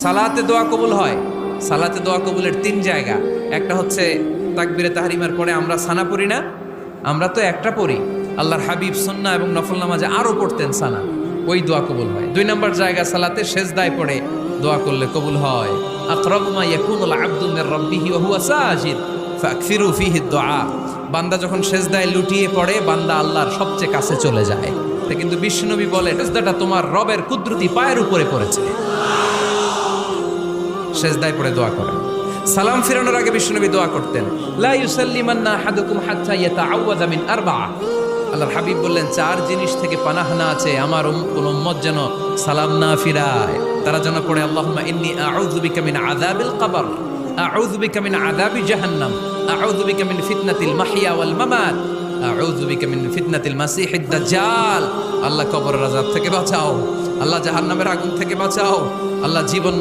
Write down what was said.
সালাতে দোয়া কবুল হয়। সালাতে দোয়া কবুলের তিন জায়গা। একটা হচ্ছে তাকবীরে তাহরিমার পরে আমরা সানা পড়ি না, আমরা তো একটা পড়ি, আল্লাহর হাবিব সুন্নাহ এবং নফল নামাজে আরো পড়তেন সানা, ওই দোয়া কবুল হয়। দুই নম্বর জায়গা সালাতে সেজদায় পড়ে দোয়া করলে কবুল হয়। আকরাবু মা ইয়াকুনুল আবদু মির রাব্বিহি ওয়া হুয়া সাজিদ ফাকসিরু ফীহি দুআ। বান্দা যখন সেজদায় লুটিয়ে পড়ে বান্দা আল্লাহর সবচেয়ে কাছে চলে যায়। তা কিন্তু বিশ্বনবী বলে সেজদাটা তোমার রবের কুদরতি পায়ের উপরে পড়েছে। সেজদায় পড়ে দোয়া করেন। সালাম ফিরানোর আগে বিশ্বনবী দোয়া করতেন, লা ইউসাল্লিমান্না আহাদুকুম হাত্তা ইয়াতাআওয়াযা মিন আরবা'a। আল্লাহর হাবিব বললেন, চার জিনিস থেকে পানাহ না আছে আমার কোন উম্মত যেন সালাম না ফিরায়। তারা যেন পড়ে, আল্লাহুম্মা ইন্নী আউযু বিকা মিন আযাবিল কবর, আউযু বিকা মিন আযাবি জাহান্নাম, আউযু বিকা মিন ফিতনাতিল মাহইয়া ওয়াল মামাত, আউযু বিকা মিন ফিতনাতিল মাসিহিদ দাজ্জাল। আল্লাহ কবরের আযাব থেকে বাঁচাও, আল্লাহ জাহান্নামের আগুন থেকে বাঁচাও, আল্লাহ জীবন